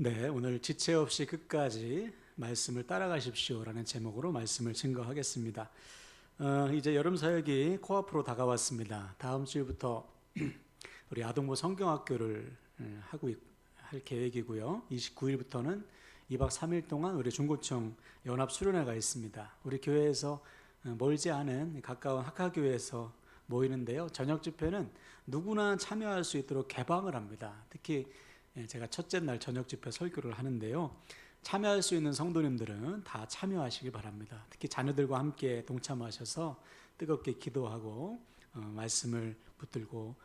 네, 오늘 지체 없이 끝까지 말씀을 따라가십시오라는 제목으로 말씀을 증거하겠습니다. 이제 여름 사역이 코앞으로 다가왔습니다. 다음 주부터 우리 아동부 성경학교를 할 계획이고요. 29일부터는 2박 3일 동안 우리 중고청 연합 수련회가 있습니다. 우리 교회에서 멀지 않은 가까운 학하교회에서 모이는데요. 저녁 집회는 누구나 참여할 수 있도록 개방을 합니다. 특히 제가 첫째 날 저녁 집회 설교를 하는데요. 참여할 수 있는 성도님들은 다 참여하시기 바랍니다. 특히 자녀들과 함께 동참하셔서 뜨겁게 기도하고 말씀을 붙들고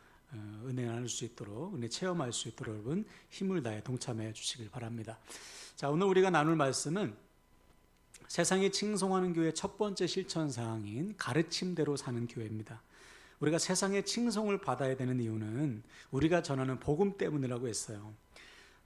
은혜 나눌 수 있도록, 은혜 체험할 수 있도록 여러분 힘을 다해 동참해 주시길 바랍니다. 자, 오늘 우리가 나눌 말씀은 세상이 칭송하는 교회의 첫 번째 실천 사항인 가르침대로 사는 교회입니다. 우리가 세상의 칭송을 받아야 되는 이유는 우리가 전하는 복음 때문이라고 했어요.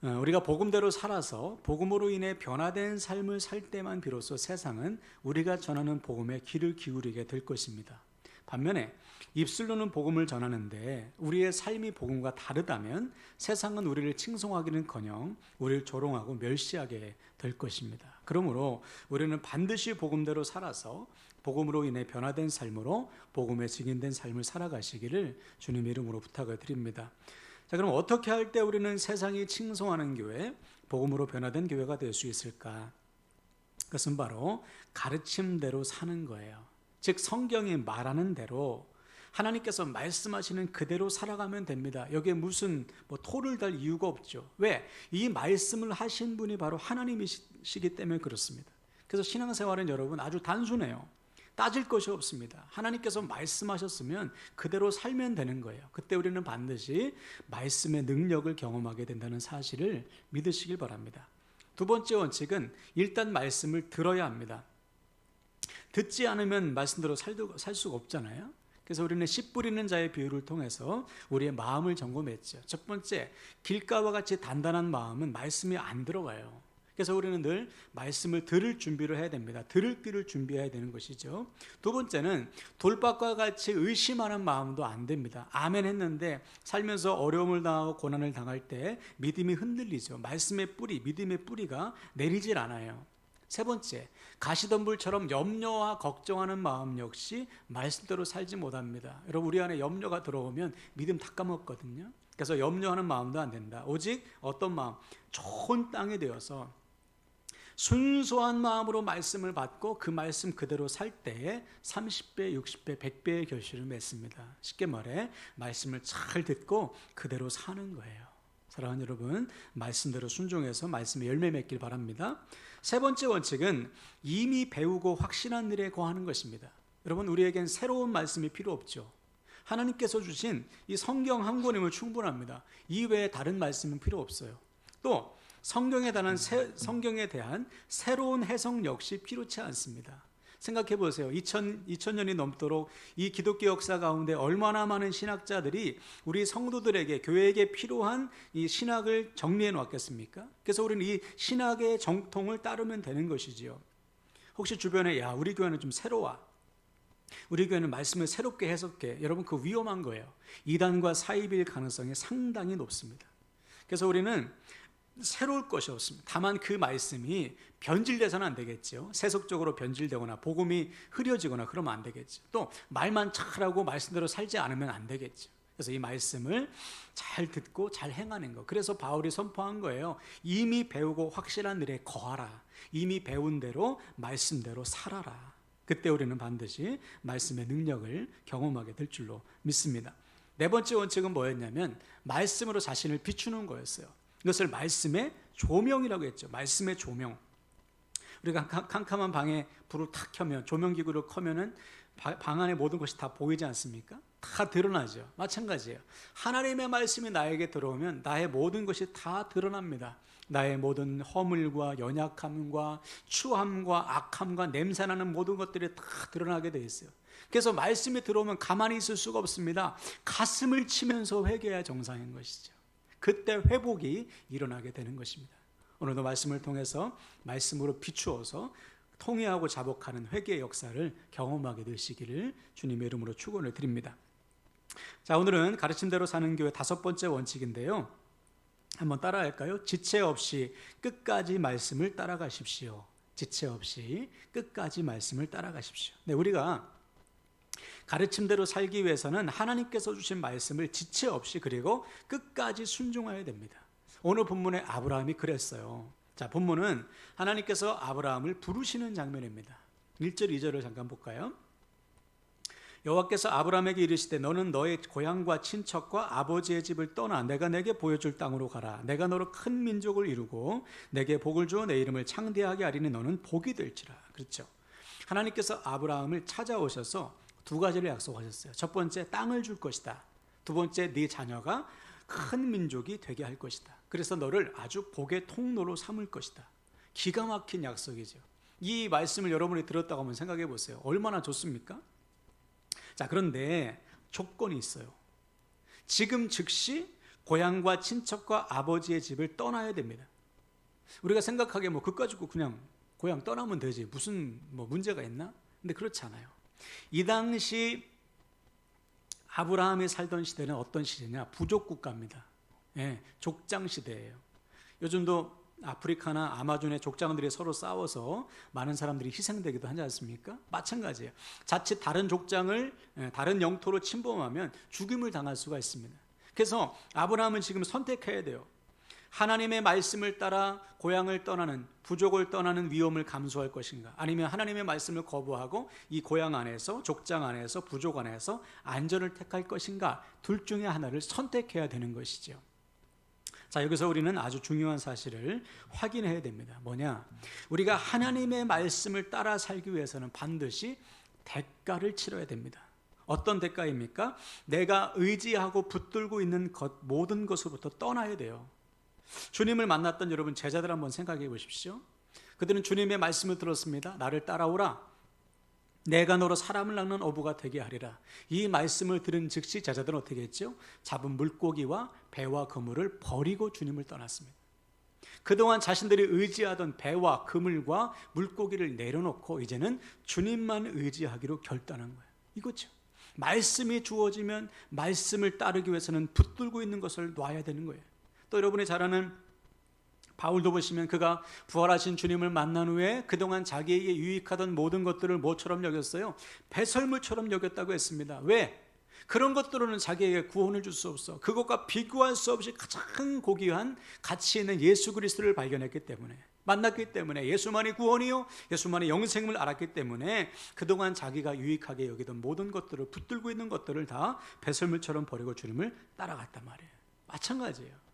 우리가 복음대로 살아서 복음으로 인해 변화된 삶을 살 때만 비로소 세상은 우리가 전하는 복음에 귀를 기울이게 될 것입니다. 반면에 입술로는 복음을 전하는데 우리의 삶이 복음과 다르다면 세상은 우리를 칭송하기는커녕 우리를 조롱하고 멸시하게 될 것입니다. 그러므로 우리는 반드시 복음대로 살아서 복음으로 인해 변화된 삶으로 복음에 증인된 삶을 살아가시기를 주님의 이름으로 부탁을 드립니다. 자, 그럼 어떻게 할 때 우리는 세상이 칭송하는 교회, 복음으로 변화된 교회가 될 수 있을까? 그것은 바로 가르침대로 사는 거예요. 즉 성경이 말하는 대로 하나님께서 말씀하시는 그대로 살아가면 됩니다. 여기에 무슨 토를 달 이유가 없죠. 왜? 이 말씀을 하신 분이 바로 하나님이시기 때문에 그렇습니다. 그래서 신앙생활은 여러분 아주 단순해요. 따질 것이 없습니다. 하나님께서 말씀하셨으면 그대로 살면 되는 거예요. 그때 우리는 반드시 말씀의 능력을 경험하게 된다는 사실을 믿으시길 바랍니다. 두 번째 원칙은 일단 말씀을 들어야 합니다. 듣지 않으면 말씀대로 살 수가 없잖아요. 그래서 우리는 씨 뿌리는 자의 비유를 통해서 우리의 마음을 점검했죠. 첫 번째, 길가와 같이 단단한 마음은 말씀이 안 들어가요. 그래서 우리는 늘 말씀을 들을 준비를 해야 됩니다. 들을 귀를 준비해야 되는 것이죠. 두 번째는 돌밭과 같이 의심하는 마음도 안 됩니다. 아멘 했는데 살면서 어려움을 당하고 고난을 당할 때 믿음이 흔들리죠. 말씀의 뿌리, 믿음의 뿌리가 내리질 않아요. 세 번째, 가시덤불처럼 염려와 걱정하는 마음 역시 말씀대로 살지 못합니다. 여러분, 우리 안에 염려가 들어오면 믿음 다 까먹거든요. 그래서 염려하는 마음도 안 된다. 오직 어떤 마음? 좋은 땅에 되어서 순수한 마음으로 말씀을 받고 그 말씀 그대로 살 때에 30배, 60배, 100배의 결실을 맺습니다. 쉽게 말해 말씀을 잘 듣고 그대로 사는 거예요. 사랑하는 여러분, 말씀대로 순종해서 말씀의 열매 맺길 바랍니다. 세 번째 원칙은 이미 배우고 확신한 일에 거하는 것입니다. 여러분, 우리에겐 새로운 말씀이 필요 없죠. 하나님께서 주신 이 성경 한 권이면 충분합니다. 이 외에 다른 말씀은 필요 없어요. 또 성경에 대한 새로운 해석 역시 필요치 않습니다. 생각해 보세요. 2000년이 넘도록 이 기독교 역사 가운데 얼마나 많은 신학자들이 우리 성도들에게, 교회에게 필요한 이 신학을 정리해 놓았겠습니까? 그래서 우리는 이 신학의 정통을 따르면 되는 것이지요. 혹시 주변에 우리 교회는 좀 새로워, 우리 교회는 말씀을 새롭게 해석해, 여러분 그 위험한 거예요. 이단과 사이비일 가능성이 상당히 높습니다. 그래서 우리는 새로울 것이 없습니다. 다만 그 말씀이 변질돼서는 안 되겠죠. 세속적으로 변질되거나 복음이 흐려지거나 그러면 안 되겠죠. 또 말만 잘하고 말씀대로 살지 않으면 안 되겠죠. 그래서 이 말씀을 잘 듣고 잘 행하는 것. 그래서 바울이 선포한 거예요. 이미 배우고 확실한 일에 거하라. 이미 배운 대로 말씀대로 살아라. 그때 우리는 반드시 말씀의 능력을 경험하게 될 줄로 믿습니다. 네 번째 원칙은 뭐였냐면 말씀으로 자신을 비추는 거였어요. 이것을 말씀의 조명이라고 했죠. 말씀의 조명. 우리가 캄캄한 방에 불을 탁 켜면, 조명기구를 켜면은 방 안에 모든 것이 다 보이지 않습니까? 다 드러나죠. 마찬가지예요. 하나님의 말씀이 나에게 들어오면 나의 모든 것이 다 드러납니다. 나의 모든 허물과 연약함과 추함과 악함과 냄새나는 모든 것들이 다 드러나게 되어 있어요. 그래서 말씀이 들어오면 가만히 있을 수가 없습니다. 가슴을 치면서 회개해야 정상인 것이죠. 그때 회복이 일어나게 되는 것입니다. 오늘도 말씀을 통해서 말씀으로 비추어서 통회하고 자복하는 회개의 역사를 경험하게 되시기를 주님의 이름으로 축원을 드립니다. 자, 오늘은 가르침대로 사는 교회 다섯 번째 원칙인데요. 한번 따라할까요? 지체 없이 끝까지 말씀을 따라가십시오. 지체 없이 끝까지 말씀을 따라가십시오. 네, 우리가 가르침대로 살기 위해서는 하나님께서 주신 말씀을 지체 없이 그리고 끝까지 순종해야 됩니다. 오늘 본문의 아브라함이 그랬어요. 자, 본문은 하나님께서 아브라함을 부르시는 장면입니다. 1절, 2절을 잠깐 볼까요? 여호와께서 아브라함에게 이르시되 너는 너의 고향과 친척과 아버지의 집을 떠나 내가 내게 보여줄 땅으로 가라. 내가 너로 큰 민족을 이루고 내게 복을 주어 내 이름을 창대하게 하리니 너는 복이 될지라. 그렇죠. 하나님께서 아브라함을 찾아오셔서 두 가지를 약속하셨어요. 첫 번째, 땅을 줄 것이다. 두 번째, 네 자녀가 큰 민족이 되게 할 것이다. 그래서 너를 아주 복의 통로로 삼을 것이다. 기가 막힌 약속이죠. 이 말씀을 여러분이 들었다고 한번 생각해 보세요. 얼마나 좋습니까? 자, 그런데 조건이 있어요. 지금 즉시 고향과 친척과 아버지의 집을 떠나야 됩니다. 우리가 생각하기에 뭐 그거 가지고 그냥 고향 떠나면 되지 무슨 뭐 문제가 있나? 근데 그렇지 않아요. 이 당시 아브라함이 살던 시대는 어떤 시대냐? 부족 국가입니다. 예, 족장 시대예요. 요즘도 아프리카나 아마존의 족장들이 서로 싸워서 많은 사람들이 희생되기도 하지 않습니까? 마찬가지예요. 자칫 다른 족장을 다른 영토로 침범하면 죽임을 당할 수가 있습니다. 그래서 아브라함은 지금 선택해야 돼요. 하나님의 말씀을 따라 고향을 떠나는, 부족을 떠나는 위험을 감수할 것인가, 아니면 하나님의 말씀을 거부하고 이 고향 안에서, 족장 안에서, 부족 안에서 안전을 택할 것인가, 둘 중에 하나를 선택해야 되는 것이죠. 자, 여기서 우리는 아주 중요한 사실을 확인해야 됩니다. 뭐냐? 우리가 하나님의 말씀을 따라 살기 위해서는 반드시 대가를 치러야 됩니다. 어떤 대가입니까? 내가 의지하고 붙들고 있는 것, 모든 것으로부터 떠나야 돼요. 주님을 만났던 여러분 제자들 한번 생각해 보십시오. 그들은 주님의 말씀을 들었습니다. 나를 따라오라. 내가 너로 사람을 낚는 어부가 되게 하리라. 이 말씀을 들은 즉시 제자들은 어떻게 했죠? 잡은 물고기와 배와 그물을 버리고 주님을 떠났습니다. 그동안 자신들이 의지하던 배와 그물과 물고기를 내려놓고 이제는 주님만 의지하기로 결단한 거예요. 이거죠. 말씀이 주어지면 말씀을 따르기 위해서는 붙들고 있는 것을 놔야 되는 거예요. 또 여러분이 잘 아는 바울도 보시면 그가 부활하신 주님을 만난 후에 그동안 자기에게 유익하던 모든 것들을 뭐처럼 여겼어요? 배설물처럼 여겼다고 했습니다. 왜? 그런 것들로는 자기에게 구원을 줄 수 없어. 그것과 비교할 수 없이 가장 고귀한 가치 있는 예수 그리스도를 발견했기 때문에, 만났기 때문에, 예수만이 구원이요 예수만이 영생을 알았기 때문에 그동안 자기가 유익하게 여기던 모든 것들을, 붙들고 있는 것들을 다 배설물처럼 버리고 주님을 따라갔단 말이에요. 마찬가지예요.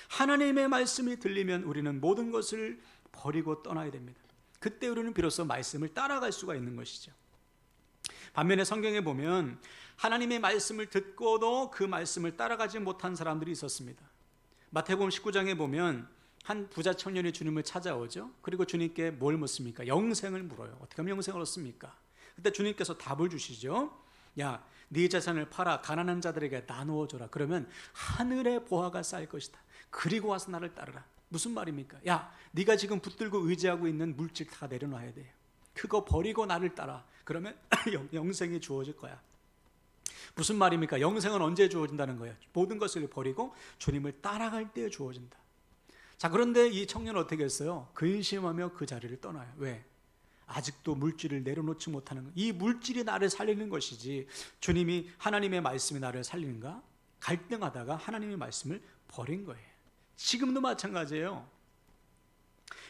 하나님의 말씀이 들리면 우리는 모든 것을 버리고 떠나야 됩니다. 그때 우리는 비로소 말씀을 따라갈 수가 있는 것이죠. 반면에 성경에 보면 하나님의 말씀을 듣고도 그 말씀을 따라가지 못한 사람들이 있었습니다. 마태복음 19장에 보면 한 부자 청년이 주님을 찾아오죠. 그리고 주님께 뭘 묻습니까? 영생을 물어요. 어떻게 하면 영생을 얻습니까? 그때 주님께서 답을 주시죠. 야, 네 재산을 팔아 가난한 자들에게 나누어 줘라. 그러면 하늘의 보화가 쌓일 것이다. 그리고 와서 나를 따르라. 무슨 말입니까? 야, 네가 지금 붙들고 의지하고 있는 물질 다 내려놔야 돼요. 그거 버리고 나를 따라. 그러면 영생이 주어질 거야. 무슨 말입니까? 영생은 언제 주어진다는 거예요? 모든 것을 버리고 주님을 따라갈 때 주어진다. 자, 그런데 이 청년은 어떻게 했어요? 근심하며 그 자리를 떠나요. 왜? 아직도 물질을 내려놓지 못하는 거. 이 물질이 나를 살리는 것이지 주님이, 하나님의 말씀이 나를 살리는가? 갈등하다가 하나님의 말씀을 버린 거예요. 지금도 마찬가지예요.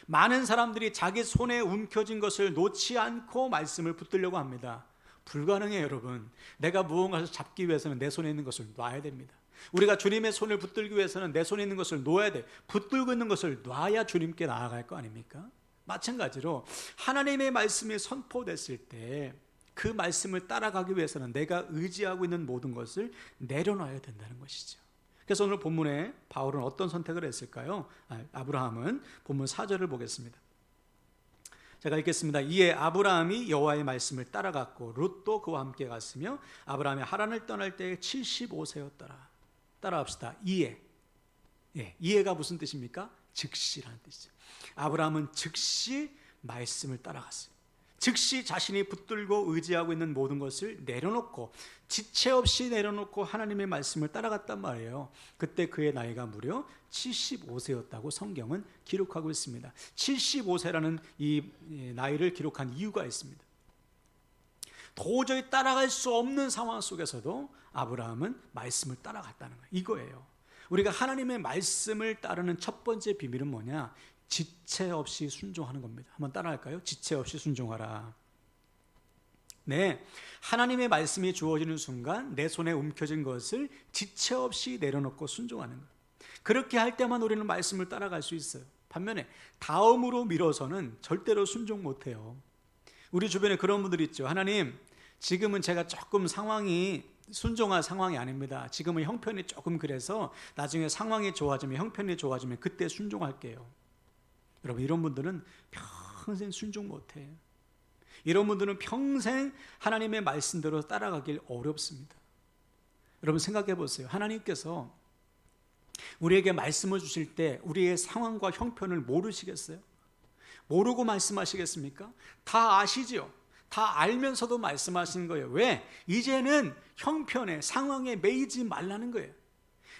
많은 사람들이 자기 손에 움켜진 것을 놓지 않고 말씀을 붙들려고 합니다. 불가능해요, 여러분. 내가 무언가를 잡기 위해서는 내 손에 있는 것을 놔야 됩니다. 우리가 주님의 손을 붙들기 위해서는 내 손에 있는 것을 놓아야 돼. 붙들고 있는 것을 놔야 주님께 나아갈 거 아닙니까? 마찬가지로 하나님의 말씀이 선포됐을 때 그 말씀을 따라가기 위해서는 내가 의지하고 있는 모든 것을 내려놔야 된다는 것이죠. 그래서 오늘 본문에 바울은 어떤 선택을 했을까요? 아브라함은 본문 4절을 보겠습니다. 제가 읽겠습니다. 이에 아브라함이 여호와의 말씀을 따라갔고 룻도 그와 함께 갔으며 아브라함이 하란을 떠날 때 75세였더라. 따라합시다. 이에. 예, 이해가 무슨 뜻입니까? 즉시라는 뜻이죠. 아브라함은 즉시 말씀을 따라갔어요. 즉시 자신이 붙들고 의지하고 있는 모든 것을 내려놓고 지체 없이 내려놓고 하나님의 말씀을 따라갔단 말이에요. 그때 그의 나이가 무려 75세였다고 성경은 기록하고 있습니다. 75세라는 이 나이를 기록한 이유가 있습니다. 도저히 따라갈 수 없는 상황 속에서도 아브라함은 말씀을 따라갔다는 거예요. 이거예요. 우리가 하나님의 말씀을 따르는 첫 번째 비밀은 뭐냐? 지체 없이 순종하는 겁니다. 한번 따라할까요? 지체 없이 순종하라. 네, 하나님의 말씀이 주어지는 순간 내 손에 움켜진 것을 지체 없이 내려놓고 순종하는 거예요. 그렇게 할 때만 우리는 말씀을 따라갈 수 있어요. 반면에 다음으로 미뤄서는 절대로 순종 못해요. 우리 주변에 그런 분들 있죠. 하나님, 지금은 제가 조금 상황이 순종할 상황이 아닙니다. 지금은 형편이 조금 그래서 나중에 상황이 좋아지면, 형편이 좋아지면 그때 순종할게요. 여러분, 이런 분들은 평생 순종 못해요. 이런 분들은 평생 하나님의 말씀대로 따라가길 어렵습니다. 여러분, 생각해 보세요. 하나님께서 우리에게 말씀을 주실 때 우리의 상황과 형편을 모르시겠어요? 모르고 말씀하시겠습니까? 다 아시죠? 다 알면서도 말씀하시는 거예요. 왜? 이제는 형편에, 상황에 매이지 말라는 거예요.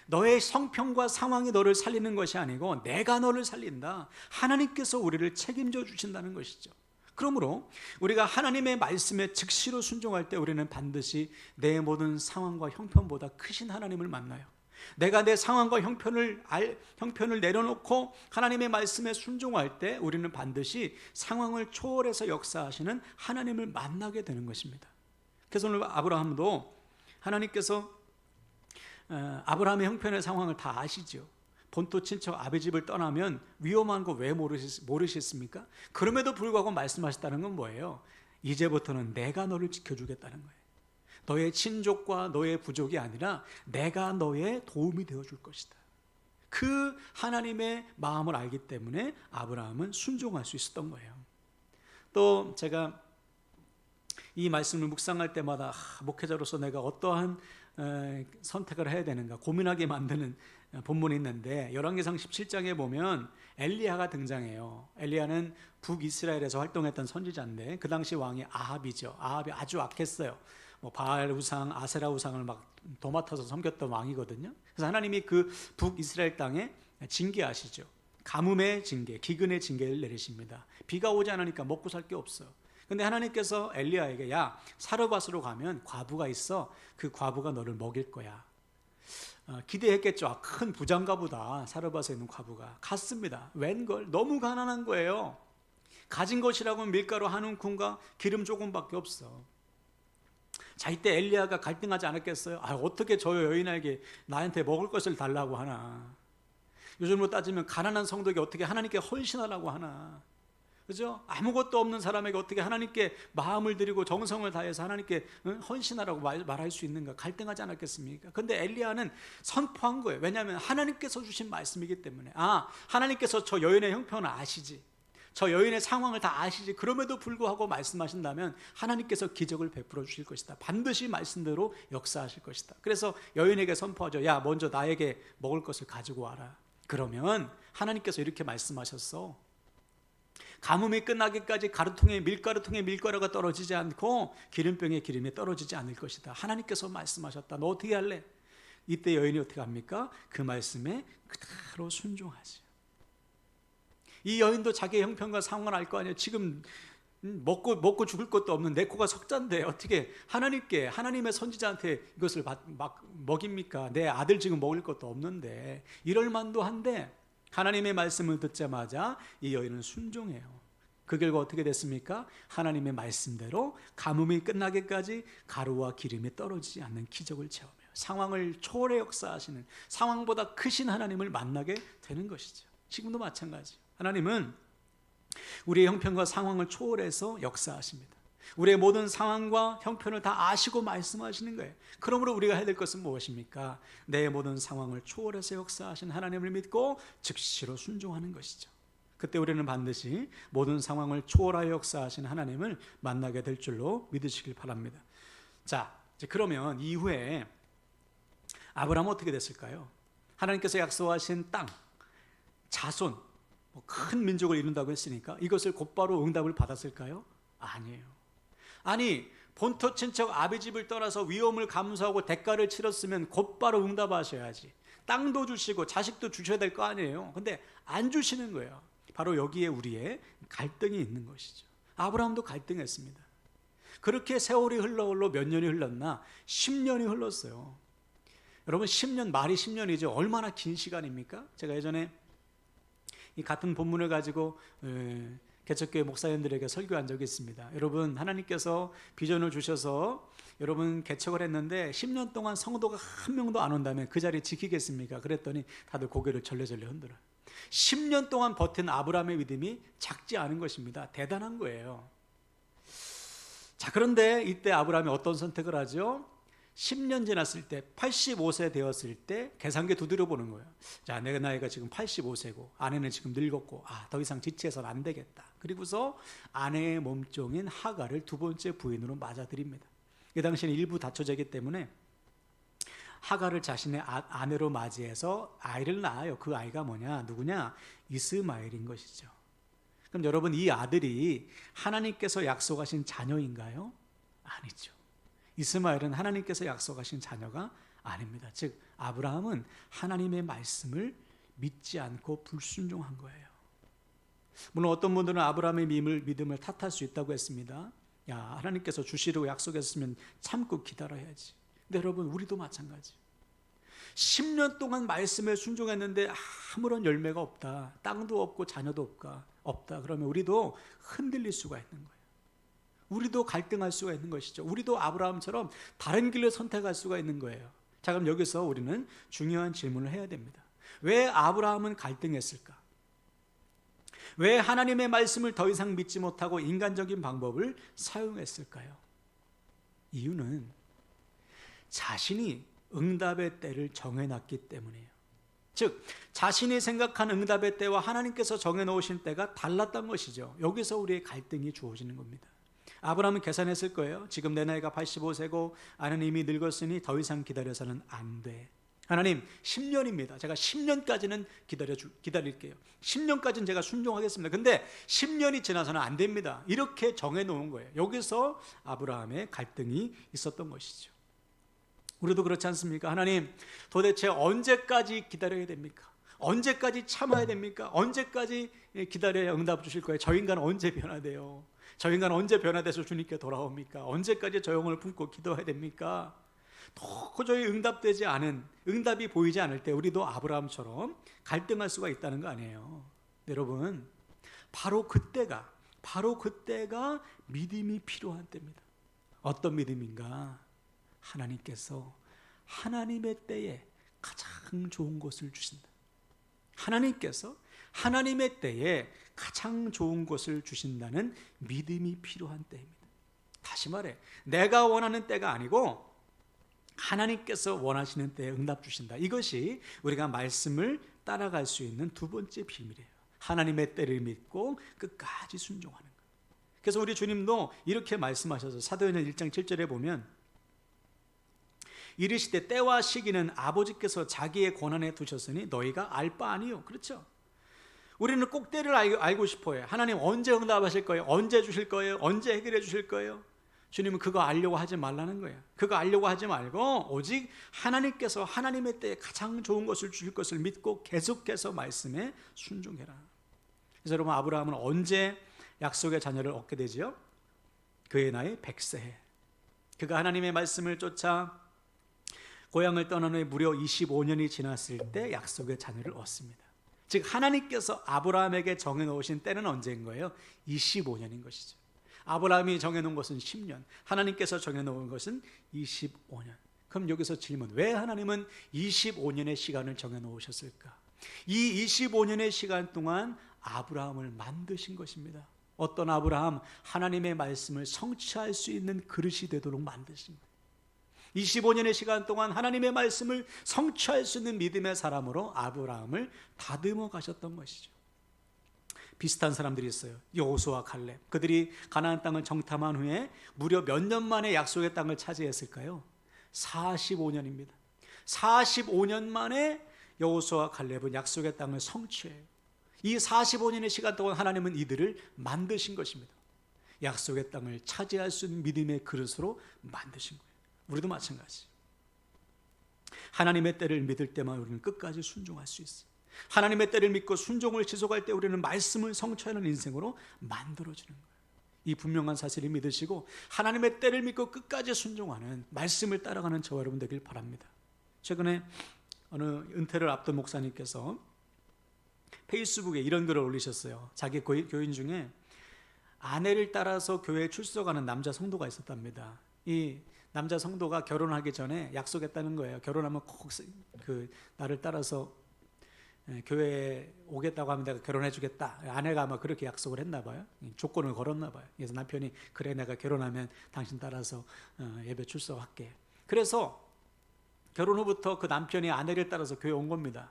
너의 형편과 상황이 너를 살리는 것이 아니고 내가 너를 살린다. 하나님께서 우리를 책임져 주신다는 것이죠. 그러므로 우리가 하나님의 말씀에 즉시로 순종할 때 우리는 반드시 내 모든 상황과 형편보다 크신 하나님을 만나요. 내가 내 상황과 형편을 내려놓고 하나님의 말씀에 순종할 때 우리는 반드시 상황을 초월해서 역사하시는 하나님을 만나게 되는 것입니다. 그래서 오늘 아브라함도 하나님께서 아브라함의 형편의 상황을 다 아시죠. 본토 친척 아비 집을 떠나면 위험한 거 왜 모르셨습니까? 그럼에도 불구하고 말씀하셨다는 건 뭐예요? 이제부터는 내가 너를 지켜주겠다는 거예요. 너의 친족과 너의 부족이 아니라 내가 너의 도움이 되어줄 것이다. 그 하나님의 마음을 알기 때문에 아브라함은 순종할 수 있었던 거예요. 또 제가 이 말씀을 묵상할 때마다 목회자로서 내가 어떠한 선택을 해야 되는가 고민하게 만드는 본문이 있는데, 열왕기상 17장에 보면 엘리야가 등장해요. 엘리야는 북이스라엘에서 활동했던 선지자인데 그 당시 왕이 아합이죠. 아합이 아주 악했어요. 바알 우상, 아세라 우상을 막 도맡아서 섬겼던 왕이거든요. 그래서 하나님이 그 북이스라엘 땅에 징계하시죠. 가뭄의 징계, 기근의 징계를 내리십니다. 비가 오지 않으니까 먹고 살 게 없어요. 근데 하나님께서 엘리야에게, 야, 사르밧으로 가면 과부가 있어. 그 과부가 너를 먹일 거야. 기대했겠죠. 큰 부장가 보다 사르밧에 있는 과부가. 갔습니다. 웬걸? 너무 가난한 거예요. 가진 것이라고는 밀가루 한 움큼과 기름 조금밖에 없어. 자, 이때 엘리야가 갈등하지 않았겠어요? 어떻게 저 여인에게 나한테 먹을 것을 달라고 하나. 요즘으로 따지면 가난한 성도에게 어떻게 하나님께 헌신하라고 하나. 그죠? 아무것도 없는 사람에게 어떻게 하나님께 마음을 드리고 정성을 다해서 하나님께 헌신하라고 말할 수 있는가? 갈등하지 않았겠습니까? 근데 엘리야는 선포한 거예요. 왜냐하면 하나님께서 주신 말씀이기 때문에. 하나님께서 저 여인의 형편을 아시지, 저 여인의 상황을 다 아시지. 그럼에도 불구하고 말씀하신다면 하나님께서 기적을 베풀어 주실 것이다. 반드시 말씀대로 역사하실 것이다. 그래서 여인에게 선포하죠. 야, 먼저 나에게 먹을 것을 가지고 와라. 그러면 하나님께서 이렇게 말씀하셨어. 가뭄이 끝나기까지 밀가루통에 밀가루가 떨어지지 않고 기름병에 기름이 떨어지지 않을 것이다. 하나님께서 말씀하셨다. 너 어떻게 할래? 이때 여인이 어떻게 합니까? 그 말씀에 그대로 순종하지. 이 여인도 자기의 형편과 상황을 알 거 아니에요. 지금 먹고 죽을 것도 없는 내 코가 석잔데 어떻게 하나님의 선지자한테 이것을 막 먹입니까? 내 아들 지금 먹을 것도 없는데. 이럴 만도 한데 하나님의 말씀을 듣자마자 이 여인은 순종해요. 그 결과 어떻게 됐습니까? 하나님의 말씀대로 가뭄이 끝나기까지 가루와 기름이 떨어지지 않는 기적을 체험해요. 상황을 초월해 역사하시는, 상황보다 크신 하나님을 만나게 되는 것이죠. 지금도 마찬가지예요. 하나님은 우리의 형편과 상황을 초월해서 역사하십니다. 우리의 모든 상황과 형편을 다 아시고 말씀하시는 거예요. 그러므로 우리가 해야 될 것은 무엇입니까? 내 모든 상황을 초월해서 역사하신 하나님을 믿고 즉시로 순종하는 것이죠. 그때 우리는 반드시 모든 상황을 초월하여 역사하신 하나님을 만나게 될 줄로 믿으시길 바랍니다. 자, 이제 그러면 이후에 아브라함은 어떻게 됐을까요? 하나님께서 약속하신 땅, 자손, 큰 민족을 이룬다고 했으니까 이것을 곧바로 응답을 받았을까요? 아니에요. 아니, 본토 친척 아비 집을 떠나서 위험을 감수하고 대가를 치렀으면 곧바로 응답하셔야지. 땅도 주시고 자식도 주셔야 될 거 아니에요. 근데 안 주시는 거예요. 바로 여기에 우리의 갈등이 있는 것이죠. 아브라함도 갈등했습니다. 그렇게 세월이 흘러 몇 년이 흘렀나? 10년이 흘렀어요. 여러분, 10년, 말이 10년이죠. 얼마나 긴 시간입니까? 제가 예전에 이 같은 본문을 가지고 개척교회 목사님들에게 설교한 적이 있습니다. 여러분, 하나님께서 비전을 주셔서 여러분 개척을 했는데 10년 동안 성도가 한 명도 안 온다면 그 자리 지키겠습니까? 그랬더니 다들 고개를 절레절레 흔들어요. 10년 동안 버틴 아브라함의 믿음이 작지 않은 것입니다. 대단한 거예요. 자, 그런데 이때 아브라함이 어떤 선택을 하죠? 10년 지났을 때 85세 되었을 때 계산기 두드려 보는 거예요. 자, 내 나이가 지금 85세고 아내는 지금 늙었고 더 이상 지체해서는 안 되겠다. 그리고서 아내의 몸종인 하갈을 두 번째 부인으로 맞아들입니다. 그 당시에는 일부 다처제이기 때문에 하갈을 자신의 아내로 맞이해서 아이를 낳아요. 그 아이가 뭐냐? 누구냐? 이스마엘인 것이죠. 그럼 여러분, 이 아들이 하나님께서 약속하신 자녀인가요? 아니죠. 이스마엘은 하나님께서 약속하신 자녀가 아닙니다. 즉 아브라함은 하나님의 말씀을 믿지 않고 불순종한 거예요. 물론 어떤 분들은 아브라함의 믿음을 탓할 수 있다고 했습니다. 야, 하나님께서 주시려고 약속했으면 참고 기다려야지. 근데 여러분, 우리도 마찬가지. 10년 동안 말씀에 순종했는데 아무런 열매가 없다. 땅도 없고 자녀도 없다. 그러면 우리도 흔들릴 수가 있는 거예요. 우리도 갈등할 수가 있는 것이죠. 우리도 아브라함처럼 다른 길을 선택할 수가 있는 거예요. 자, 그럼 여기서 우리는 중요한 질문을 해야 됩니다. 왜 아브라함은 갈등했을까? 왜 하나님의 말씀을 더 이상 믿지 못하고 인간적인 방법을 사용했을까요? 이유는 자신이 응답의 때를 정해놨기 때문이에요. 즉 자신이 생각한 응답의 때와 하나님께서 정해놓으신 때가 달랐던 것이죠. 여기서 우리의 갈등이 주어지는 겁니다. 아브라함은 계산했을 거예요. 지금 내 나이가 85세고 아내는 이미 늙었으니 더 이상 기다려서는 안 돼. 하나님, 10년입니다. 제가 10년까지는 기다릴게요. 10년까지는 제가 순종하겠습니다. 근데 10년이 지나서는 안 됩니다. 이렇게 정해놓은 거예요. 여기서 아브라함의 갈등이 있었던 것이죠. 우리도 그렇지 않습니까? 하나님, 도대체 언제까지 기다려야 됩니까? 언제까지 참아야 됩니까? 언제까지 기다려야 응답 주실 거예요? 저 인간 언제 변화돼요? 저 인간 언제 변화돼서 주님께 돌아옵니까? 언제까지 저 영혼을 품고 기도해야 됩니까? 도저히 응답되지 않은, 응답이 보이지 않을 때 우리도 아브라함처럼 갈등할 수가 있다는 거 아니에요. 여러분, 바로 그때가 믿음이 필요한 때입니다. 어떤 믿음인가? 하나님께서 하나님의 때에 가장 좋은 것을 주신다. 하나님께서 하나님의 때에 가장 좋은 것을 주신다는 믿음이 필요한 때입니다. 다시 말해, 내가 원하는 때가 아니고 하나님께서 원하시는 때에 응답 주신다. 이것이 우리가 말씀을 따라갈 수 있는 두 번째 비밀이에요. 하나님의 때를 믿고 끝까지 순종하는 것. 그래서 우리 주님도 이렇게 말씀하셔서 사도행전 1장 7절에 보면 이르시되 때와 시기는 아버지께서 자기의 권한에 두셨으니 너희가 알 바 아니요. 그렇죠? 우리는 꼭 때를 알고 싶어요. 하나님 언제 응답하실 거예요? 언제 주실 거예요? 언제 해결해 주실 거예요? 주님은 그거 알려고 하지 말라는 거예요. 그거 알려고 하지 말고 오직 하나님께서 하나님의 때에 가장 좋은 것을 주실 것을 믿고 계속해서 말씀에 순종해라. 그래서 여러분, 아브라함은 언제 약속의 자녀를 얻게 되지요? 그의 나이 100세에 그가 하나님의 말씀을 쫓아 고향을 떠난 후에 무려 25년이 지났을 때 약속의 자녀를 얻습니다. 즉 하나님께서 아브라함에게 정해놓으신 때는 언제인 거예요? 25년인 것이죠. 아브라함이 정해놓은 것은 10년, 하나님께서 정해놓은 것은 25년. 그럼 여기서 질문, 왜 하나님은 25년의 시간을 정해놓으셨을까? 이 25년의 시간 동안 아브라함을 만드신 것입니다. 어떤 아브라함? 하나님의 말씀을 성취할 수 있는 그릇이 되도록 만드신 거예요. 25년의 시간 동안 하나님의 말씀을 성취할 수 있는 믿음의 사람으로 아브라함을 다듬어 가셨던 것이죠. 비슷한 사람들이 있어요. 여호수아, 갈렙. 그들이 가나안 땅을 정탐한 후에 무려 몇 년 만에 약속의 땅을 차지했을까요? 45년입니다. 45년 만에 여호수아, 갈렙은 약속의 땅을 성취해요. 이 45년의 시간 동안 하나님은 이들을 만드신 것입니다. 약속의 땅을 차지할 수 있는 믿음의 그릇으로 만드신 거예요. 우리도 마찬가지. 하나님의 때를 믿을 때만 우리는 끝까지 순종할 수 있어요. 하나님의 때를 믿고 순종을 지속할 때 우리는 말씀을 성취하는 인생으로 만들어지는 거예요. 이 분명한 사실을 믿으시고 하나님의 때를 믿고 끝까지 순종하는, 말씀을 따라가는 저와 여러분 되길 바랍니다. 최근에 어느 은퇴를 앞둔 목사님께서 페이스북에 이런 글을 올리셨어요. 자기 교인 중에 아내를 따라서 교회에 출석하는 남자 성도가 있었답니다. 이 남자 성도가 결혼하기 전에 약속했다는 거예요. 결혼하면 꼭 나를 따라서 교회에 오겠다고 하면 내가 결혼해 주겠다. 아내가 아마 그렇게 약속을 했나 봐요. 조건을 걸었나 봐요. 그래서 남편이 그래 내가 결혼하면 당신 따라서 예배 출석할게. 그래서 결혼 후부터 그 남편이 아내를 따라서 교회 온 겁니다.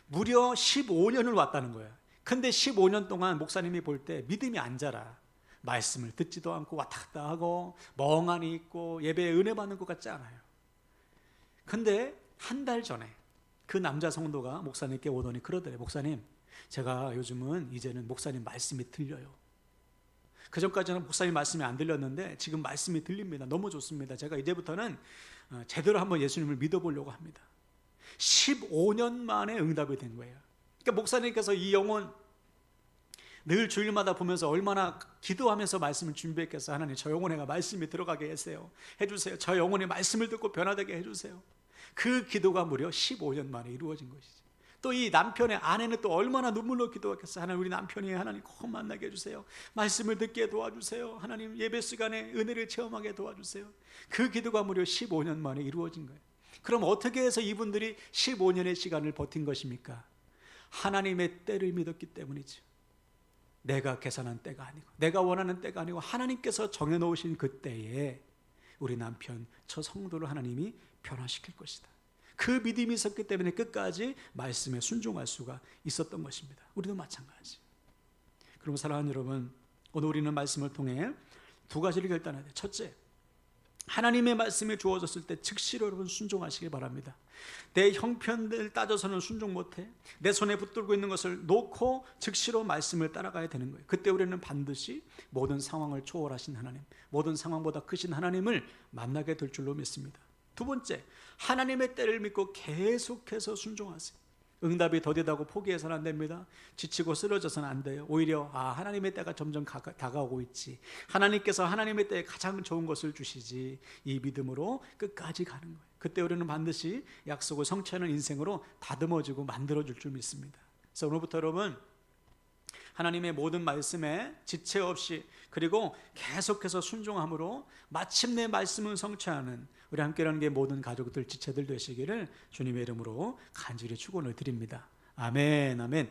무려 15년을 왔다는 거예요. 근데 15년 동안 목사님이 볼 때 믿음이 안 자라. 말씀을 듣지도 않고 왔다 갔다 하고 멍하니 있고 예배에 은혜 받는 것 같지 않아요. 근데 한 달 전에 그 남자 성도가 목사님께 오더니 그러더래요. 목사님, 제가 요즘은 이제는 목사님 말씀이 들려요. 그전까지는 목사님 말씀이 안 들렸는데 지금 말씀이 들립니다. 너무 좋습니다. 제가 이제부터는 제대로 한번 예수님을 믿어보려고 합니다. 15년 만에 응답이 된 거예요. 그러니까 목사님께서 이 영혼 늘 주일마다 보면서 얼마나 기도하면서 말씀을 준비했겠어요. 하나님, 저 영혼에가 말씀이 들어가게 해주세요. 저 영혼이 말씀을 듣고 변화되게 해주세요. 그 기도가 무려 15년 만에 이루어진 것이죠. 또 이 남편의 아내는 또 얼마나 눈물로 기도했겠어요. 하나님, 우리 남편이 하나님 꼭 만나게 해주세요. 말씀을 듣게 도와주세요. 하나님, 예배 시간에 은혜를 체험하게 도와주세요. 그 기도가 무려 15년 만에 이루어진 거예요. 그럼 어떻게 해서 이분들이 15년의 시간을 버틴 것입니까? 하나님의 때를 믿었기 때문이죠. 내가 계산한 때가 아니고 내가 원하는 때가 아니고 하나님께서 정해놓으신 그 때에 우리 남편, 저 성도를 하나님이 변화시킬 것이다. 그 믿음이 있었기 때문에 끝까지 말씀에 순종할 수가 있었던 것입니다. 우리도 마찬가지. 그럼 사랑하는 여러분, 오늘 우리는 말씀을 통해 두 가지를 결단해야 돼요. 첫째, 하나님의 말씀이 주어졌을 때 즉시로 여러분 순종하시길 바랍니다. 내 형편을 따져서는 순종 못해. 내 손에 붙들고 있는 것을 놓고 즉시로 말씀을 따라가야 되는 거예요. 그때 우리는 반드시 모든 상황을 초월하신 하나님, 모든 상황보다 크신 하나님을 만나게 될 줄로 믿습니다. 두 번째, 하나님의 때를 믿고 계속해서 순종하세요. 응답이 더디다고 포기해서는 안 됩니다. 지치고 쓰러져서는 안 돼요. 오히려 하나님의 때가 점점 다가오고 있지, 하나님께서 하나님의 때에 가장 좋은 것을 주시지, 이 믿음으로 끝까지 가는 거예요. 그때 우리는 반드시 약속을 성취하는 인생으로 다듬어지고 만들어줄 줄 믿습니다. 그래서 오늘부터 여러분, 하나님의 모든 말씀에 지체 없이 그리고 계속해서 순종함으로 마침내 말씀을 성취하는 우리 함께라는 게 모든 가족들, 지체들 되시기를 주님의 이름으로 간절히 축원을 드립니다. 아멘, 아멘.